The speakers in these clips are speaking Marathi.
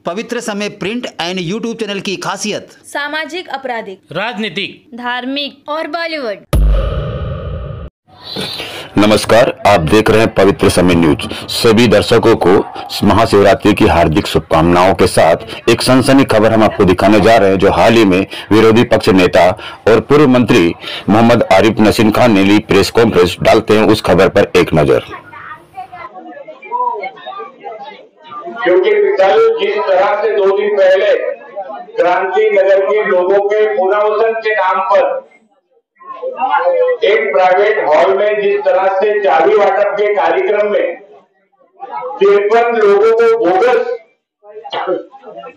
पवित्र समय प्रिंट एंड यूट्यूब चैनल की खासियत सामाजिक, आपराधिक, राजनीतिक, धार्मिक और बॉलीवुड। नमस्कार, आप देख रहे हैं पवित्र समय न्यूज। सभी दर्शकों को महाशिवरात्रि की हार्दिक शुभकामनाओं के साथ एक सनसनी खबर हम आपको दिखाने जा रहे हैं, जो हाल ही में विरोधी पक्ष नेता और पूर्व मंत्री मोहम्मद आरिफ नसीम खान ने ली प्रेस कॉन्फ्रेंस। डालते हैं उस खबर पर एक नजर। क्योंकि कल जिस तरह से 2 दिन पहले क्रांति नगर के लोगों के पुनर्वसन के नाम पर एक प्राइवेट हॉल में जिस तरह से चाबी वाटप के कार्यक्रम में 53 लोगों को बोगस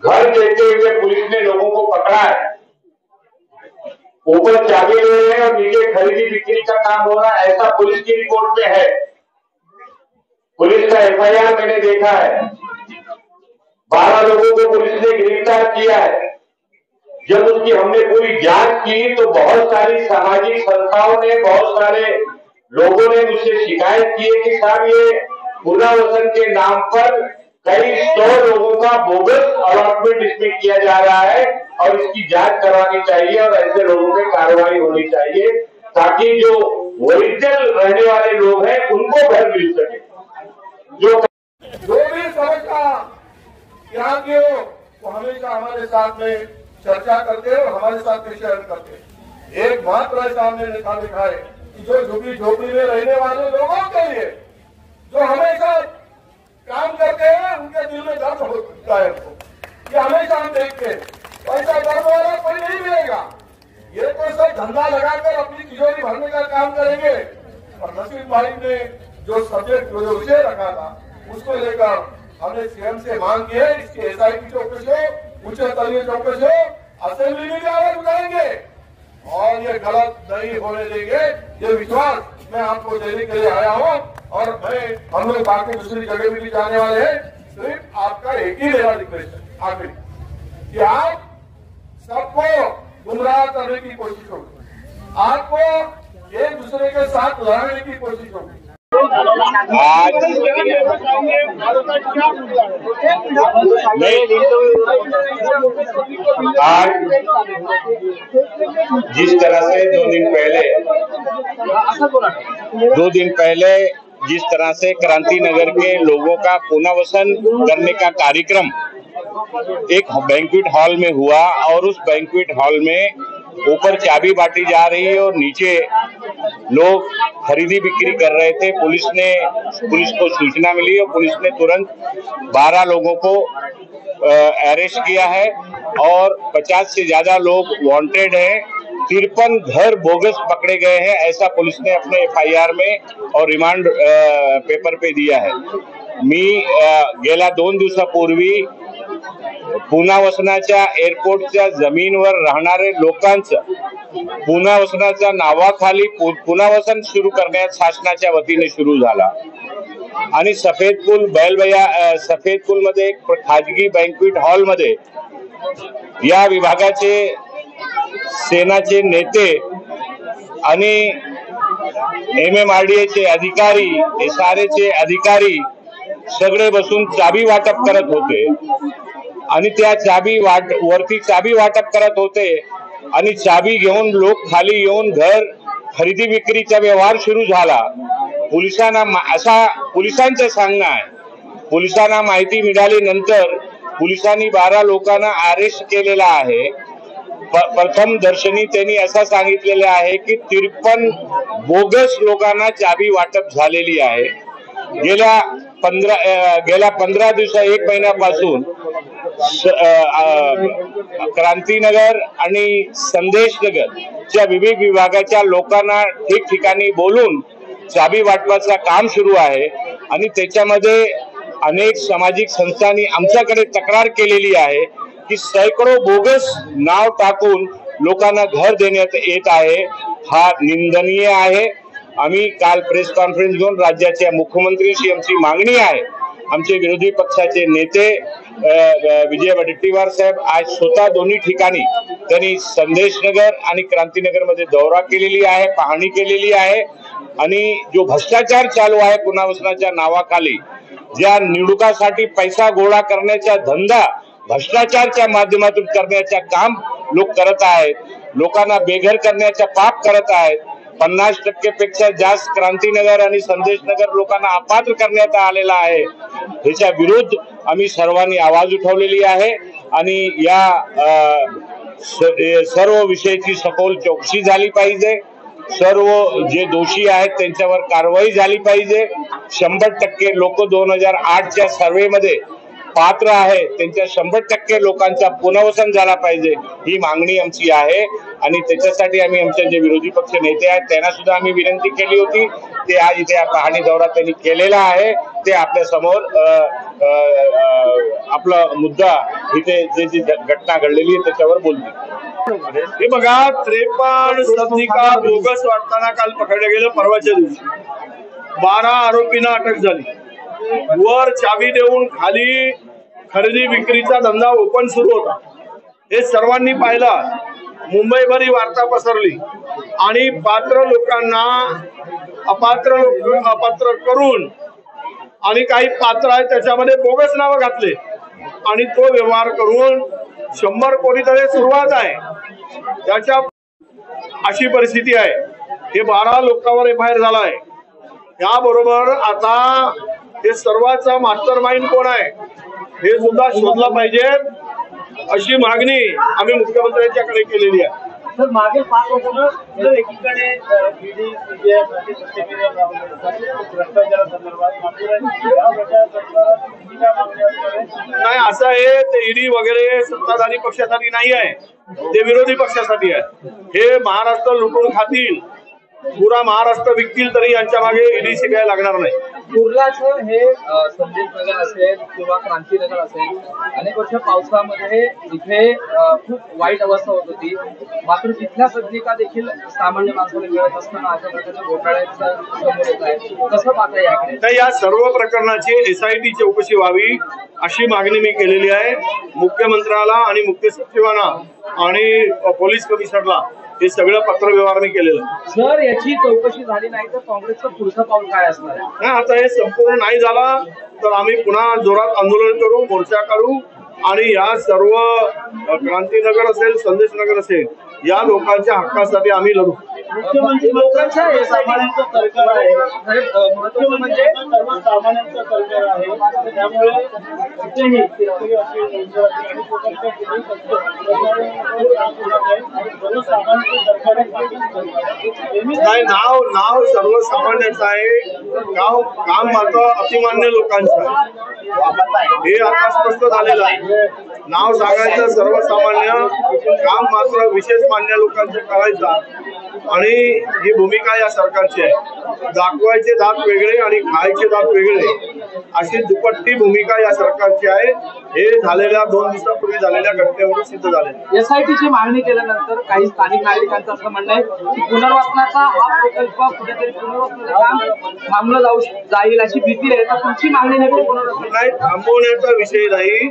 घर देते हुए पुलिस ने लोगों को पकड़ा है। ऊपर चाबी ले रहे हैं और नीचे खरीदी बिक्री का काम हो रहा है, ऐसा पुलिस की रिपोर्ट में है। पुलिस का एफआईआर मैंने देखा है। 12 लोगों को पुलिस ने गिरफ्तार किया है। जब उसकी हमने पूरी जांच की तो बहुत सारी सामाजिक संस्थाओं ने, बहुत सारे लोगों ने मुझसे शिकायत की है कि साहब ये पुनर्वसन के नाम पर कई 100 लोगों का बोगस अलॉटमेंट इसमें किया जा रहा है और इसकी जांच करवानी चाहिए और ऐसे लोगों पे कार्रवाई होनी चाहिए ताकि जो ओरिजिनल रहने वाले लोग हैं उनको घर मिल सके। जो भी समझता यहाँ के वो हमेशा हमारे साथ में चर्चा करते और हमारे साथ में शेयर करते। एक मात्र सामने लिखा है कि जो झुग्गी झोपड़ी में रहने वाले लोगों के लिए जो हमेशा काम करते हैं उनके दिल में दर्द होता है। ये हमेशा हम देखते हैं, पैसा दर्द वाला कोई नहीं मिलेगा। ये तो सब धंधा लगाकर अपनी तिजोरी भरने का काम करेंगे। और नसीम भाई ने जो सब्जेक्ट जो विषय रखा था उसको लेकर हमने सीएम से मांग की है, इसकी एसआई की चौकसी हो, उच्च स्तरीय चौकसी हो, असेंबली में भी आवाज उठाएंगे और ये गलत नहीं होने देंगे। ये विश्वास मैं आपको देने के लिए आया हूँ और हम लोग बाकी दूसरी जगह भी जाने वाले हैं। सिर्फ आपका एक ही मेरा रिक्वेस्ट है आखिरी कि आप सबको गुमराह करने की कोशिश होगी, आपको एक दूसरे के साथ लड़ने की कोशिश होगी। आज जिस तरह से 2 दिन पहले जिस तरह से क्रांति नगर के लोगों का पुनर्वसन करने का कार्यक्रम एक बैंक्वेट हॉल में हुआ और उस बैंक्वेट हॉल में ऊपर चाबी बांटी जा रही है और नीचे लोग खरीदी बिक्री कर रहे थे। पुलिस को सूचना मिली और पुलिस ने तुरंत 12 लोगों को अरेस्ट किया है और 50 से ज्यादा लोग वांटेड हैं। 53 घर बोगस पकड़े गए हैं, ऐसा पुलिस ने अपने एफआईआर में और रिमांड पेपर पे दिया है। मी गेल्या 2 दिवसापूर्वी पुनर्वसनाच्या एअरपोर्टच्या जमीनवर राहणारे लोकांचं पुनर्वसनाच्या नावाखाली पुनर्वसन सुरू करण्यात शासनाच्या वतीने सुरू झाला आणि सफेद पूल मध्ये एक खाजगी बँक्वेट हॉल मध्ये या विभागाचे सेनाचे नेते आणि MMRDA चे अधिकारी, SRA चे अधिकारी सगळे बसून चाबी वाटप करत होते आणि त्या वरती चाबी वाटप करत होते आणि चाबी घेऊन लोक खाली येऊन घर खरेदी विक्रीचा व्यवहार सुरू झाला। पोलिसांचं सांगणं आहे, पोलिसांना माहिती मिळाल्यानंतर पोलिसांनी 12 लोकांना अरेस्ट केलेला आहे। प्रथम दर्शनी त्यांनी असं सांगितलेले आहे की 53 बोगस लोकांना चाबी वाटप झालेली आहे। गेल्या 15 दिवस 1 महिन्यापासून क्रांतीनगर आणि संदेशनगरच्या विविध विभागाच्या लोकांना ठिकठिकाणी बोलून चाबी वाटपाचं काम सुरू आहे आणि त्याच्यामध्ये अनेक सामाजिक संस्थांनी आमच्याकडे तक्रार केलेली आहे की सैकड़ो बोगस नाव टाकून लोकांना घर देण्यात येत आहे। हा निंदनीय आहे। आम्ही काल प्रेस कॉन्फरन्स घेऊन राज्याच्या मुख्यमंत्रीशी आमची मागणी आहे। आमचे विरोधी पक्षाचे नेते विजय वडेट्टीवार साहेब आज स्वतः दोन्ही ठिकाणी त्यांनी संदेशनगर आणि क्रांतीनगर मध्ये दौरा केलेली आहे, पाहणी केलेली आहे आणि जो भ्रष्टाचार चालू आहे पुनर्वसनाच्या नावाखाली ज्या निवडणुकासाठी पैसा गोळा करण्याचा धंदा भ्रष्टाचारच्या माध्यमातून करण्याचं काम लोक करत आहेत. लोकांना बेघर करण्याचा पाप करत आहेत. 50% पेक्षा जास्त क्रांतीनगर आणि संदेशनगर लोकांना अपात्र करण्यात आलेला आहे. याच्या विरुद्ध आम्ही सर्वांनी आवाज उठवलेली आहे आणि या सर्व विषयाची सखोल चौकशी झाली पाहिजे. सर्व जे दोषी आहेत त्यांच्यावर कारवाई झाली पाहिजे. 100% लोक 2008च्या सर्वेमध्ये पात्र आहे त्यांच्या 100% लोकांचा पुनर्वसन झाला पाहिजे ही मागणी आमची आहे. आणि त्याच्यासाठी आम्ही आमचे जे विरोधी पक्ष नेते आहेत त्यांना सुद्धा आम्ही विनंती केली होती. ते आज इथे पाहणी दौरा त्यांनी केलेला आहे. ते आपल्या समोर आपला मुद्दा इथे जी घटना घडलेली आहे त्याच्यावर बोलतील. हे बघा 53 सबनिका बोगस वाटताना काल पकडलं गेलं. परवाच्या दिवशी 12 आरोपींना अटक झाली. वर चावी देऊन खाली खरेदी विक्रीचा धंदा ओपन सुरू होता. हे सर्वांनी पाहिलं. मुंबईभर ही वार्ता पसरली आणि पात्र लोकांना अपात्र करून आणि काही पात्र आहेत त्याच्यामध्ये बोगस नावं घातले आणि तो व्यवहार करून 100 कोटी तरी सुरुवात आहे. त्याच्या अशी परिस्थिती आहे. हे 12 लोकांवर FIR झाला आहे. याबरोबर आता हे सर्वांचा मास्टर माइंड कोण आहे हे सुद्धा शोधलं पाहिजे अशी मागणी आम्ही मुख्यमंत्र्यांच्याकडे केलेली आहे. सर मागील 5 वर्षांपासून एकीकडे ईडी नाही असं आहे. ते ईडी वगैरे सत्ताधारी पक्षासाठी नाही आहे. ते विरोधी पक्षासाठी आहे. हे महाराष्ट्र लुटून खातील. पुरा महाराष्ट्र विकतील तरी यांच्या मागे ईडी CBI लागणार नाही. कुर्लाचं हे संदेशनगर असेल किंवा क्रांतीनगर असेल अनेक वर्ष पावसामध्ये इथे खूप वाईट अवस्था होत होती. मात्र तिथल्या सबनिका देखील सामान्य माणसाला मिळत असताना अशा प्रकारच्या घोटाळ्याचा समोर येत आहे. कसं पाहता याकडे? तर या सर्व प्रकरणाची SIT चौकशी व्हावी अशी मागणी मी केलेली आहे. मुख्यमंत्र्याला आणि मुख्य सचिवांना आणि पोलीस कमिशनरला हे सगळं पत्रव्यवहार मी केलेलं. जर याची चौकशी झाली नाही तर काँग्रेसचं पुढचं पाऊल काय असणार आहे? नाही आता हे संपूर्ण नाही झाला तर आम्ही पुन्हा जोरात आंदोलन करू, मोर्चा काढू आणि या सर्व क्रांतीनगर असेल संदेशनगर असेल या लोकांच्या हक्कासाठी आम्ही लढू. मुख्यमंत्री लोकांच्या सामान्यांचं सरकार आहे. महत्त्वाचं म्हणजे सर्वसामान्यांचं सरकार आहे. त्यामुळे नाही नाव सर्वसामान्यांचं आहे. काम मात्र अतिमान्य लोकांचं आहे. हे आता स्पष्ट झालेलं आहे. नाव सांगायचं सर्वसामान्य, काम मात्र विशेष मान्य लोकांचं करायचं आणि ही भूमिका या सरकारची आहे. दाखवायचे दात वेगळे आणि खायचे दात वेगळे अशी दुपट्टी भूमिका या सरकारची आहे. हे झालेल्या 2 दिवसापूर्वी झालेल्या घटनेवरून सिद्ध झाले. SITची मागणी केल्यानंतर काही स्थानिक नागरिकांचं असं म्हणणं आहे की पुनर्वसनाचा हा प्रकल्प कुठेतरी पुनर्वसनाचं काम थांबलं जाईल अशी भीती आहे. तर तुमची मागणी नेमकी पुनर्वसन नाही, थांबवण्याचा विषय नाही.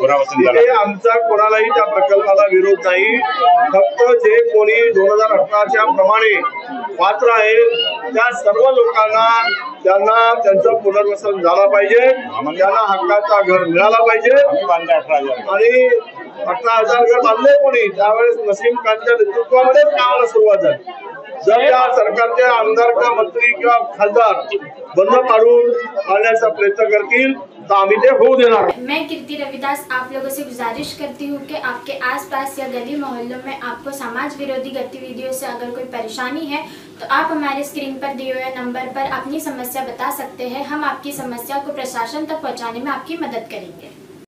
तिथे आमचा कोणालाही त्या प्रकल्पाला विरोध नाही. फक्त जे कोणी 2018च्या प्रमाणे पात्र आहेत त्या सर्व लोकांना त्यांना त्यांचं पुनर्वसन झालं पाहिजे. त्यांना हक्काचा घर मिळाला पाहिजे. आणि 18,000 घर बांधले कोणी त्यावेळेस नसीम खानच्या नेतृत्वामध्येच कामाला सुरुवात झाली. जर त्या सरकारचे आमदार किंवा मंत्री किंवा खासदार बंद पाडून आणण्याचा प्रयत्न करतील तो आम्ही ते होऊ देणार. मैं कीर्ति रविदास आप लोगों से गुजारिश करती हूँ कि आपके आसपास या गली मोहल्लों में आपको समाज विरोधी गतिविधियों से अगर कोई परेशानी है तो आप हमारे स्क्रीन पर दिए हुए नंबर पर अपनी समस्या बता सकते हैं. हम आपकी समस्या को प्रशासन तक पहुँचाने में आपकी मदद करेंगे.